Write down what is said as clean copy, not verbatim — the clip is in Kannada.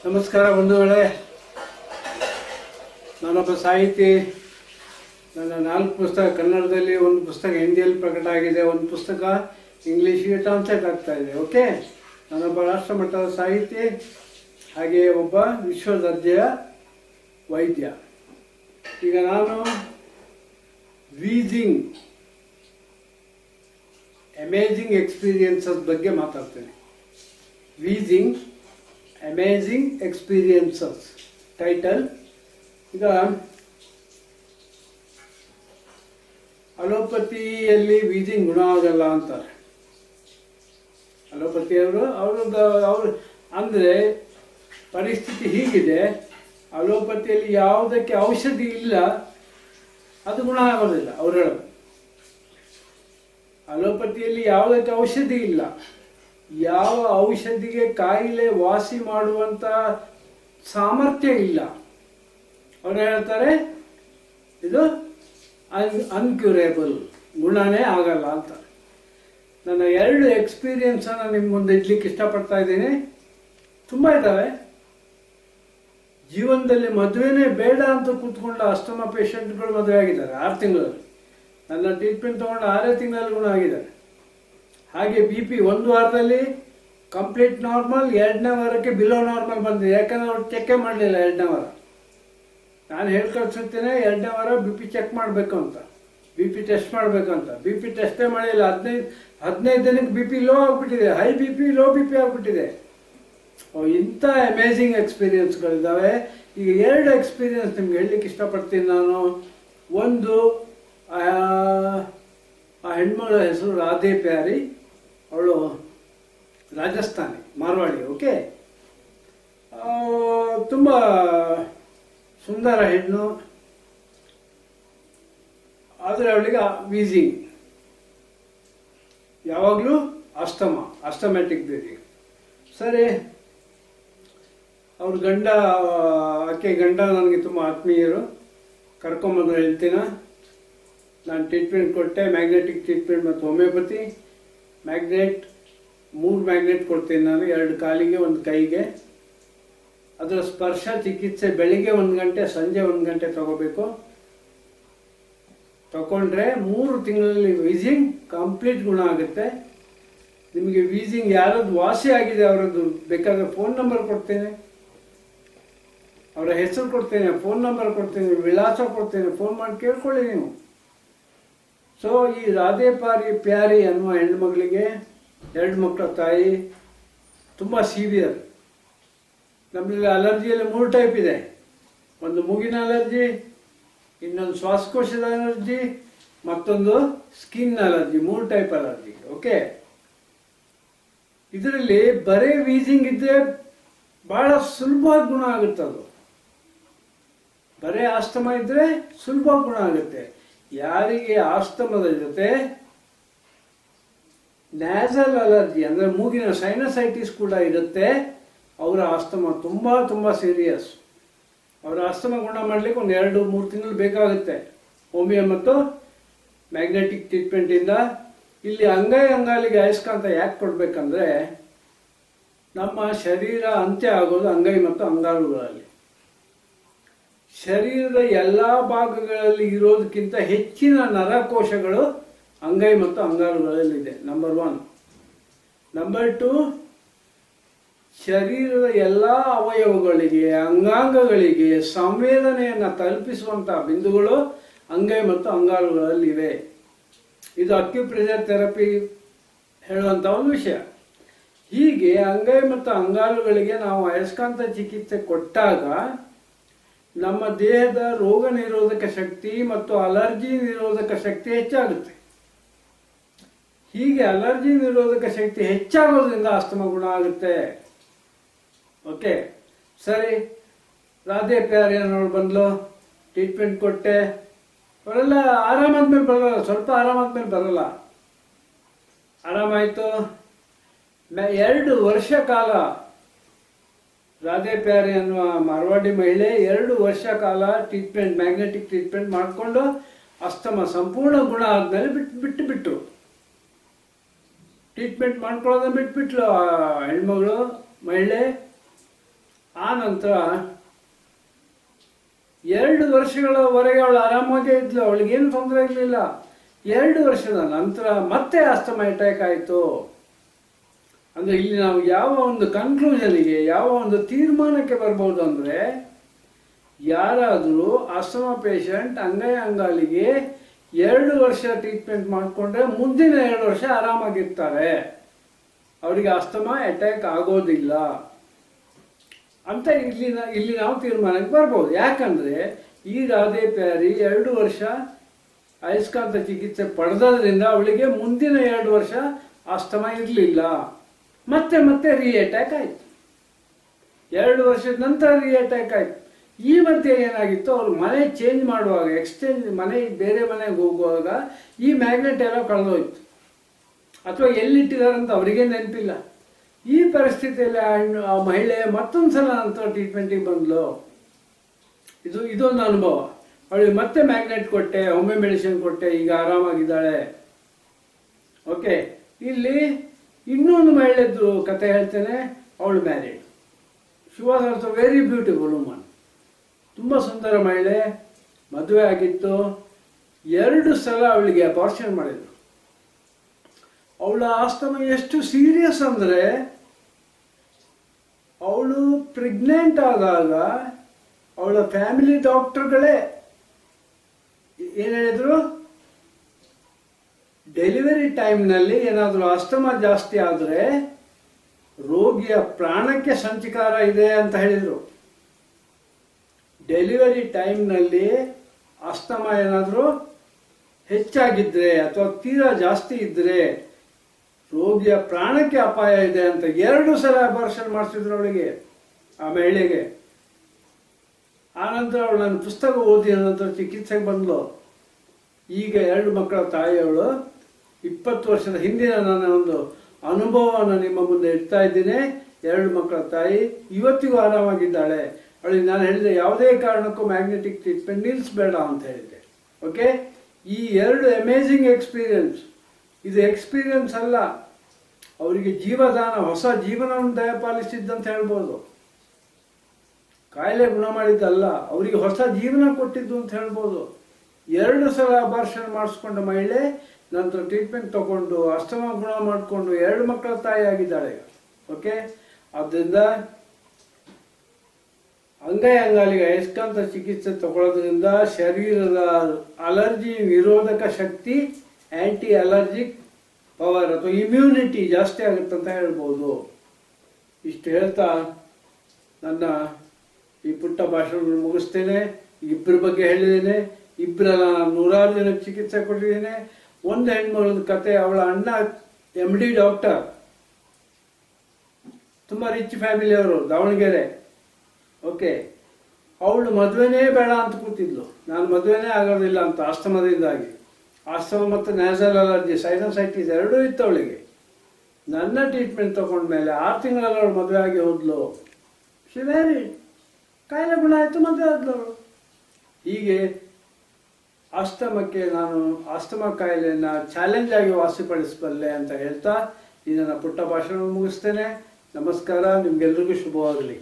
ನಮಸ್ಕಾರ ಬಂಧುಗಳೇ, ನಾನೊಬ್ಬ ಸಾಹಿತಿ. ನನ್ನ 4 ಪುಸ್ತಕ ಕನ್ನಡದಲ್ಲಿ, 1 ಪುಸ್ತಕ ಹಿಂದಿಯಲ್ಲಿ ಪ್ರಕಟ ಆಗಿದೆ, 1 ಪುಸ್ತಕ ಇಂಗ್ಲೀಷ್ಗೆ ಟ್ರಾನ್ಸ್ಲೇಟ್ ಆಗ್ತಾ ಇದೆ. ಓಕೆ, ನಾನೊಬ್ಬ ರಾಷ್ಟ್ರಮಟ್ಟದ ಸಾಹಿತಿ, ಹಾಗೆಯೇ ಒಬ್ಬ ವಿಶ್ವ ದರ್ಜೆಯ ವೈದ್ಯ. ಈಗ ನಾನು ವೀಜಿಂಗ್ ಅಮೇಜಿಂಗ್ ಎಕ್ಸ್ಪೀರಿಯನ್ಸಸ್ ಬಗ್ಗೆ ಮಾತಾಡ್ತೇನೆ. ವೀಜಿಂಗ್ ಅಮೇಜಿಂಗ್ ಎಕ್ಸ್ಪೀರಿಯನ್ಸಸ್ ಟೈಟಲ್. ಈಗ ಅಲೋಪತಿಯಲ್ಲಿ ವೀಜಿಂಗ್ ಗುಣ ಆಗಲ್ಲ ಅಂತಾರೆ. ಅಲೋಪತಿಯವರು ಅವರು ಅಂದರೆ ಪರಿಸ್ಥಿತಿ ಹೀಗಿದೆ, ಅಲೋಪತಿಯಲ್ಲಿ ಯಾವುದಕ್ಕೆ ಔಷಧಿ ಇಲ್ಲ ಅದು ಗುಣ ಆಗೋದಿಲ್ಲ. ಅವರು ಹೇಳೋದು ಅಲೋಪತಿಯಲ್ಲಿ ಯಾವುದಕ್ಕೆ ಔಷಧಿ ಇಲ್ಲ, ಯಾವ ಔಷಧಿಗೆ ಕಾಯಿಲೆ ವಾಸಿ ಮಾಡುವಂಥ ಸಾಮರ್ಥ್ಯ ಇಲ್ಲ. ಅವರು ಹೇಳ್ತಾರೆ ಇದು ಅನ್ಕ್ಯೂರೇಬಲ್, ಗುಣನೇ ಆಗಲ್ಲ ಅಂತ. ನನ್ನ 2 ಎಕ್ಸ್ಪೀರಿಯನ್ಸನ್ನು ನಿಮ್ಮ ಮುಂದೆ ಇಡ್ಲಿಕ್ಕೆ ಇಷ್ಟಪಡ್ತಾ ಇದ್ದೀನಿ. ತುಂಬ ಇದ್ದಾವೆ. ಜೀವನದಲ್ಲಿ ಮದುವೆನೇ ಬೇಡ ಅಂತ ಕೂತ್ಕೊಂಡ ಅಸ್ತಮಾ ಪೇಷಂಟ್ಗಳು ಮದುವೆ ಆಗಿದ್ದಾರೆ 6 ತಿಂಗಳಲ್ಲಿ. ನನ್ನ ಟ್ರೀಟ್ಮೆಂಟ್ ತೊಗೊಂಡು 6 ತಿಂಗಳಲ್ಲಿ ಗುಣ ಆಗಿದ್ದಾರೆ. ಹಾಗೆ BP 1 ವಾರದಲ್ಲಿ ಕಂಪ್ಲೀಟ್ ನಾರ್ಮಲ್, 2ನೇ ವಾರಕ್ಕೆ ಬಿಲೋ ನಾರ್ಮಲ್ ಬಂದಿದೆ. ಯಾಕಂದ್ರೆ ಅವ್ರು ಚೆಕ್ಕೇ ಮಾಡಲಿಲ್ಲ 2ನೇ ವಾರ. ನಾನು ಹೇಳಿ ಕಳ್ಸುತ್ತೇನೆ 2ನೇ ವಾರ BP ಚೆಕ್ ಮಾಡಬೇಕು ಅಂತ, BP ಟೆಸ್ಟ್ ಮಾಡಬೇಕು ಅಂತ. BP ಟೆಸ್ಟೇ ಮಾಡಿಲ್ಲ. 15 ದಿನಕ್ಕೆ BP ಲೋ ಆಗಿಬಿಟ್ಟಿದೆ, ಹೈ BP ಲೋ BP ಆಗಿಬಿಟ್ಟಿದೆ. ಇಂಥ ಅಮೇಝಿಂಗ್ ಎಕ್ಸ್ಪೀರಿಯನ್ಸ್ಗಳಿದ್ದಾವೆ. ಈಗ 2 ಎಕ್ಸ್ಪೀರಿಯನ್ಸ್ ನಿಮ್ಗೆ ಹೇಳಲಿಕ್ಕೆ ಇಷ್ಟಪಡ್ತೀನಿ ನಾನು. ಒಂದು, ಆ ಹೆಣ್ಮಗಳ ಹೆಸರು ರಾಧೆ ಪ್ಯಾರಿ, ಅವಳು ರಾಜಸ್ಥಾನಿ, ಮಾರ್ವಾಡಿ. ಓಕೆ, ತುಂಬ ಸುಂದರ ಹೆಣ್ಣು. ಆದರೆ ಅವಳಿಗೆ ವೀಸಿಂಗ್, ಯಾವಾಗಲೂ ಅಸ್ತಮ್ಯಾಟಿಕ್ ಬ್ರೀದಿಂಗ್. ಸರಿ, ಅವ್ರ ಗಂಡ, ಆಕೆ ಗಂಡ ನನಗೆ ತುಂಬ ಆತ್ಮೀಯರು. ಕರ್ಕೊಂಬಂದು ಹೇಳ್ತೀನ. ನಾನು ಟ್ರೀಟ್ಮೆಂಟ್ ಕೊಟ್ಟೆ, ಮ್ಯಾಗ್ನೆಟಿಕ್ ಟ್ರೀಟ್ಮೆಂಟ್ ಮತ್ತು ಹೋಮಿಯೋಪತಿ. 3 ಮ್ಯಾಗ್ನೆಟ್ ಕೊಡ್ತೀನಿ ನಾನು, 2 ಕಾಲಿಗೆ 1 ಕೈಗೆ. ಅದರ ಸ್ಪರ್ಶ ಚಿಕಿತ್ಸೆ ಬೆಳಿಗ್ಗೆ 1 ಗಂಟೆ, ಸಂಜೆ 1 ಗಂಟೆ ತಗೋಬೇಕು. ತಗೊಂಡ್ರೆ 3 ತಿಂಗಳಲ್ಲಿ ವೀಸಿಂಗ್ ಕಂಪ್ಲೀಟ್ ಗುಣ ಆಗುತ್ತೆ. ನಿಮಗೆ ವೀಸಿಂಗ್ ಯಾರದ್ದು ವಾಸಿ ಆಗಿದೆ ಅವರದ್ದು ಬೇಕಾದ್ರೆ ಫೋನ್ ನಂಬರ್ ಕೊಡ್ತೇನೆ, ಅವರ ಹೆಸರು ಕೊಡ್ತೇನೆ, ಫೋನ್ ನಂಬರ್ ಕೊಡ್ತೇನೆ, ವಿಳಾಸ ಕೊಡ್ತೇನೆ, ಫೋನ್ ಮಾಡಿ ಕೇಳ್ಕೊಳ್ಳಿ ನೀವು. ಸೊ ಈ ರಾಧೆ ಪ್ಯಾರಿ ಅನ್ನುವ ಹೆಣ್ಮಗಳಿಗೆ 2 ಮಕ್ಕಳ ತಾಯಿ, ತುಂಬ ಸೀವಿಯರ್. ನಮ್ಮಲ್ಲಿ ಅಲರ್ಜಿಯಲ್ಲಿ 3 ಟೈಪ್ ಇದೆ. ಒಂದು ಮೂಗಿನ ಅಲರ್ಜಿ, ಇನ್ನೊಂದು ಶ್ವಾಸಕೋಶದ ಅಲರ್ಜಿ, ಮತ್ತೊಂದು skin allergy. 3 type allergy. Okay, ಇದರಲ್ಲಿ ಬರೇ ವೀಸಿಂಗ್ ಇದ್ದರೆ ಬಹಳ ಸುಲಭವಾಗಿ ಗುಣ ಆಗುತ್ತೆ. ಅದು ಬರೇ ಆಸ್ತಮ ಇದ್ದರೆ ಸುಲಭವಾಗಿ ಗುಣ ಆಗುತ್ತೆ. ಯಾರಿಗೆ ಆಸ್ತಮದ ಜೊತೆ ನ್ಯಾಸಲ್ ಅಲರ್ಜಿ ಅಂದರೆ ಮೂಗಿನ ಸೈನಸೈಟಿಸ್ ಕೂಡ ಇರುತ್ತೆ, ಅವರ ಆಸ್ತಮ ತುಂಬ ಸೀರಿಯಸ್. ಅವರ ಆಸ್ತಮ ಗುಣ ಮಾಡಲಿಕ್ಕೆ 1-2-3 ತಿಂಗಳು ಬೇಕಾಗುತ್ತೆ ಹೋಮಿಯೋ ಮತ್ತು ಮ್ಯಾಗ್ನೆಟಿಕ್ ಟ್ರೀಟ್ಮೆಂಟಿಂದ. ಇಲ್ಲಿ ಅಂಗಾಲಿಗೆ ಅಯಸ್ಕಾಂತ ಯಾಕೆ ಕೊಡಬೇಕಂದ್ರೆ, ನಮ್ಮ ಶರೀರ ಅಂತ್ಯ ಆಗೋದು ಅಂಗೈ ಮತ್ತು ಅಂಗಾಲುಗಳಲ್ಲಿ. ಶರೀರದ ಎಲ್ಲ ಭಾಗಗಳಲ್ಲಿ ಇರೋದಕ್ಕಿಂತ ಹೆಚ್ಚಿನ ನರಕೋಶಗಳು ಅಂಗೈ ಮತ್ತು ಅಂಗಾಲುಗಳಲ್ಲಿದೆ. ನಂಬರ್ 1. ನಂಬರ್ 2, ಶರೀರದ ಎಲ್ಲ ಅವಯವಗಳಿಗೆ, ಅಂಗಾಂಗಗಳಿಗೆ ಸಂವೇದನೆಯನ್ನು ತಲುಪಿಸುವಂತಹ ಬಿಂದುಗಳು ಅಂಗೈ ಮತ್ತು ಅಂಗಾಲುಗಳಲ್ಲಿವೆ. ಇದು ಅಕ್ಯುಪ್ರೆಷರ್ ಥೆರಪಿ ಹೇಳುವಂಥ ಒಂದು ವಿಷಯ. ಹೀಗೆ ಅಂಗೈ ಮತ್ತು ಅಂಗಾಲುಗಳಿಗೆ ನಾವು ಅಯಸ್ಕಾಂತ ಚಿಕಿತ್ಸೆ ಕೊಟ್ಟಾಗ ನಮ್ಮ ದೇಹದ ರೋಗ ನಿರೋಧಕ ಶಕ್ತಿ ಮತ್ತು ಅಲರ್ಜಿ ನಿರೋಧಕ ಶಕ್ತಿ ಹೆಚ್ಚಾಗುತ್ತೆ. ಹೀಗೆ ಅಲರ್ಜಿ ನಿರೋಧಕ ಶಕ್ತಿ ಹೆಚ್ಚಾಗೋದ್ರಿಂದ ಆಸ್ತಮ ಗುಣ ಆಗುತ್ತೆ. ಓಕೆ, ಸರಿ. ರಾಧೆ ಪ್ಯಾರಿ ಅನ್ನೋಳು ಬಂದ್ಲು, ಟ್ರೀಟ್ಮೆಂಟ್ ಕೊಟ್ಟೆ. ಅವರೆಲ್ಲ ಆರಾಮಾದ್ಮೇಲೆ ಬರಲ್ಲ, ಸ್ವಲ್ಪ ಆರಾಮಾದ್ಮೇಲೆ ಬರಲ್ಲ. ಆರಾಮಾಯಿತು. 2 ವರ್ಷ ಕಾಲ ರಾಧೆ ಪ್ಯಾರಿ ಅನ್ನುವ ಮಾರ್ವಾಡಿ ಮಹಿಳೆ 2 ವರ್ಷ ಕಾಲ ಟ್ರೀಟ್ಮೆಂಟ್, ಮ್ಯಾಗ್ನೆಟಿಕ್ ಟ್ರೀಟ್ಮೆಂಟ್ ಮಾಡಿಕೊಂಡು ಅಸ್ತಮ ಸಂಪೂರ್ಣ ಗುಣ ಆದ್ಮೇಲೆ ಬಿಟ್ಟರು. ಟ್ರೀಟ್ಮೆಂಟ್ ಮಾಡ್ಕೊಳ್ಳೋದನ್ನ ಬಿಟ್ಬಿಟ್ಲು ಆ ಹೆಣ್ಮಗಳು, ಮಹಿಳೆ. ಆ ನಂತರ 2 ವರ್ಷಗಳವರೆಗೆ ಅವಳು ಆರಾಮಾಗೇ ಇದ್ಲು, ಅವಳಿಗೇನು ತೊಂದರೆ ಇರಲಿಲ್ಲ. 2 ವರ್ಷದ ನಂತರ ಮತ್ತೆ ಆಸ್ತಮಾ ಅಟ್ಯಾಕ್ ಆಯಿತು. ಅಂದರೆ ಇಲ್ಲಿ ನಾವು ಯಾವ ಒಂದು ಕನ್ಕ್ಲೂಷನ್ಗೆ, ಯಾವ ಒಂದು ತೀರ್ಮಾನಕ್ಕೆ ಬರ್ಬೋದು ಅಂದರೆ, ಯಾರಾದರೂ ಆಸ್ತಮಾ ಪೇಷಂಟ್ ಅಂಗಾಲಿಗೆ 2 ವರ್ಷ ಟ್ರೀಟ್ಮೆಂಟ್ ಮಾಡಿಕೊಂಡ್ರೆ ಮುಂದಿನ 2 ವರ್ಷ ಆರಾಮಾಗಿರ್ತಾರೆ, ಅವರಿಗೆ ಆಸ್ತಮಾ ಅಟ್ಯಾಕ್ ಆಗೋದಿಲ್ಲ ಅಂತ ಇಲ್ಲಿ ನಾವು ತೀರ್ಮಾನಕ್ಕೆ ಬರ್ಬೋದು. ಯಾಕಂದರೆ ಈ ರಾಧೆ ಪ್ಯಾರಿ 2 ವರ್ಷ ಅಯಸ್ಕಾಂತ ಚಿಕಿತ್ಸೆ ಪಡೆದದ್ರಿಂದ ಅವಳಿಗೆ ಮುಂದಿನ 2 ವರ್ಷ ಆಸ್ತಮಾ ಇರಲಿಲ್ಲ. ಮತ್ತೆ ಮತ್ತೆ ಅಟ್ಯಾಕ್ ಆಯಿತು. 2 ವರ್ಷದ ನಂತರ ಅಟ್ಯಾಕ್ ಆಯಿತು. ಈ ಮಧ್ಯೆ ಏನಾಗಿತ್ತು, ಅವ್ರು ಮನೆ ಚೇಂಜ್ ಮಾಡುವಾಗ, ಮನೆ ಬೇರೆ ಮನೆಗೆ ಹೋಗುವಾಗ ಈ ಮ್ಯಾಗ್ನೆಟ್ ಎಲ್ಲ ಕಳೆದೋಯ್ತು, ಅಥವಾ ಎಲ್ಲಿಟ್ಟಿದಾರಂತ ಅವರಿಗೆ ನೆನಪಿಲ್ಲ. ಈ ಪರಿಸ್ಥಿತಿಯಲ್ಲಿ ಆ ಮಹಿಳೆ ಮತ್ತೊಂದು ಸಲ ನಂತರ ಟ್ರೀಟ್ಮೆಂಟಿಗೆ ಬಂದ್ಲು. ಇದೊಂದು ಅನುಭವ. ಅವಳಿಗೆ ಮತ್ತೆ ಮ್ಯಾಗ್ನೆಟ್ ಕೊಟ್ಟೆ, ಹೋಮಿಯೋ ಮೆಡಿಸಿನ್ ಕೊಟ್ಟೆ, ಈಗ ಆರಾಮಾಗಿದ್ದಾಳೆ. ಓಕೆ, ಇಲ್ಲಿ ಇನ್ನೊಂದು ಮಹಿಳೆದ್ದು ಕತೆ ಹೇಳ್ತೇನೆ. ಅವಳು married. She was also very beautiful woman. ತುಂಬ ಸುಂದರ ಮಹಿಳೆ, ಮದುವೆ ಆಗಿತ್ತು. 2 ಸಲ ಅವಳಿಗೆ ಅಪಾರ್ಷನ್ ಮಾಡಿದ್ರು. ಅವಳ ಆಸ್ತಮಾ ಎಷ್ಟು ಸೀರಿಯಸ್ ಅಂದರೆ, ಅವಳು ಪ್ರೆಗ್ನೆಂಟ್ ಆದಾಗ ಅವಳ ಫ್ಯಾಮಿಲಿ ಡಾಕ್ಟರ್ಗಳೇ ಏನು ಹೇಳಿದ್ರು, ಡೆಲಿವರಿ ಟೈಮ್ನಲ್ಲಿ ಏನಾದರೂ ಆಸ್ತಮಾ ಜಾಸ್ತಿ ಆದರೆ ರೋಗಿಯ ಪ್ರಾಣಕ್ಕೆ ಸಂಚಕಾರ ಇದೆ ಅಂತ ಹೇಳಿದರು. ಡೆಲಿವರಿ ಟೈಮ್ನಲ್ಲಿ ಆಸ್ತಮಾ ಏನಾದರೂ ಹೆಚ್ಚಾಗಿದ್ದರೆ ಅಥವಾ ತೀರಾ ಜಾಸ್ತಿ ಇದ್ದರೆ ರೋಗಿಯ ಪ್ರಾಣಕ್ಕೆ ಅಪಾಯ ಇದೆ ಅಂತ 2 ಸಲ ಅಪಾರ್ಷನ್ ಮಾಡಿಸಿದ್ರು ಅವಳಿಗೆ, ಆ ಮಹಿಳೆಗೆ. ಆನಂತರ ಅವಳು ನನ್ನ ಪುಸ್ತಕ ಓದಿದ ನಂತರ ಚಿಕಿತ್ಸೆಗೆ ಬಂದಳು. ಈಗ 2 ಮಕ್ಕಳ ತಾಯಿಯವಳು. 20 ವರ್ಷದ ಹಿಂದಿನ ನನ್ನ ಒಂದು ಅನುಭವವನ್ನು ನಿಮ್ಮ ಮುಂದೆ ಇಡ್ತಾ ಇದ್ದೀನಿ. 2 ಮಕ್ಕಳ ತಾಯಿ, ಇವತ್ತಿಗೂ ಆರಾಮಾಗಿದ್ದಾಳೆ. ಅವಳಿಗೆ ನಾನು ಹೇಳಿದೆ, ಯಾವುದೇ ಕಾರಣಕ್ಕೂ ಮ್ಯಾಗ್ನೆಟಿಕ್ ಟ್ರೀಟ್ಮೆಂಟ್ ನಿಲ್ಲಿಸಬೇಡ ಅಂತ ಹೇಳಿದೆ. ಓಕೆ, ಈ 2 ಅಮೇಝಿಂಗ್ ಎಕ್ಸ್ಪೀರಿಯನ್ಸ್. ಇದು ಎಕ್ಸ್ಪೀರಿಯನ್ಸ್ ಅಲ್ಲ, ಅವರಿಗೆ ಜೀವದಾನ, ಹೊಸ ಜೀವನವನ್ನು ದಯಪಾಲಿಸಿದ್ದಂತ ಹೇಳ್ಬೋದು. ಕಾಯಿಲೆ ಗುಣ ಮಾಡಿದ್ದಲ್ಲ, ಅವರಿಗೆ ಹೊಸ ಜೀವನ ಕೊಟ್ಟಿದ್ದು ಅಂತ ಹೇಳ್ಬೋದು. 2 ಸಲ ಅಪಾರ್ಷನ್ ಮಾಡಿಸ್ಕೊಂಡ ಮಹಿಳೆ ನಂತರ ಟ್ರೀಟ್ಮೆಂಟ್ ತಗೊಂಡು ಆಸ್ತಮಾ ಗುಣ ಮಾಡಿಕೊಂಡು 2 ಮಕ್ಕಳ ತಾಯಿ ಆಗಿದ್ದಾಳೆ. ಓಕೆ, ಆದ್ದರಿಂದ ಅಂಗಾಲಿಗೆ ಅಯಸ್ಕಾಂತ ಚಿಕಿತ್ಸೆ ತಗೊಳ್ಳೋದ್ರಿಂದ ಶರೀರದ ಅಲರ್ಜಿ ನಿರೋಧಕ ಶಕ್ತಿ, ಆಂಟಿ ಅಲರ್ಜಿಕ್ ಪವರ್ ಅಥವಾ ಇಮ್ಯುನಿಟಿ ಜಾಸ್ತಿ ಆಗುತ್ತೆ ಅಂತ ಹೇಳ್ಬೋದು. ಇಷ್ಟು ಹೇಳ್ತಾ ನನ್ನ ಈ ಪುಟ್ಟ ಭಾಷಣವನ್ನು ಮುಗಿಸ್ತೇನೆ. 2 ಬಗ್ಗೆ ಹೇಳಿದ್ದೇನೆ, 2 ನಾನು 100 ಜನಕ್ಕೆ ಚಿಕಿತ್ಸೆ ಕೊಟ್ಟಿದ್ದೇನೆ. ಒಂದು ಹೆಣ್ಮಗಳದ ಕತೆ, ಅವಳ ಅಣ್ಣ MD ಡಾಕ್ಟರ್, ತುಂಬ ರಿಚ್ ಫ್ಯಾಮಿಲಿಯವರು, ದಾವಣಗೆರೆ. ಓಕೆ, ಅವಳು ಮದುವೆನೇ ಬೇಡ ಅಂತ ಕೂತಿದ್ಲು. ನಾನು ಮದುವೆನೇ ಆಗೋದಿಲ್ಲ ಅಂತ, ಆಸ್ತಮದಿಂದಾಗಿ. ಆಸ್ತಮ ಮತ್ತು ನ್ಯಾಸಲ್ ಅಲರ್ಜಿ, ಸೈನಸೈಟಿಸ್ 2 ಇತ್ತು ಅವಳಿಗೆ. ನನ್ನ ಟ್ರೀಟ್ಮೆಂಟ್ ತಗೊಂಡ್ಮೇಲೆ 6 ತಿಂಗಳಲ್ಲಿ ಅವಳು ಮದುವೆ ಆಗಿ ಹೋದ್ಲು. She married. ಕಾಯಿಲೆ ಗುಣ ಆಯಿತು, ಮದುವೆ ಆದ್ಲವಳು. ಹೀಗೆ ಆಸ್ತಮಕ್ಕೆ ನಾನು ಆಸ್ತಮಾ ಕಾಯಿಲೆಯನ್ನು ಚಾಲೆಂಜ್ ಆಗಿ ವಾಸಿಪಡಿಸಬಲ್ಲೆ ಅಂತ ಹೇಳ್ತಾ ಈ ನನ್ನ ಪುಟ್ಟ ಭಾಷಣ ಮುಗಿಸ್ತೇನೆ. ನಮಸ್ಕಾರ, ನಿಮ್ಗೆಲ್ರಿಗೂ ಶುಭವಾಗಲಿ.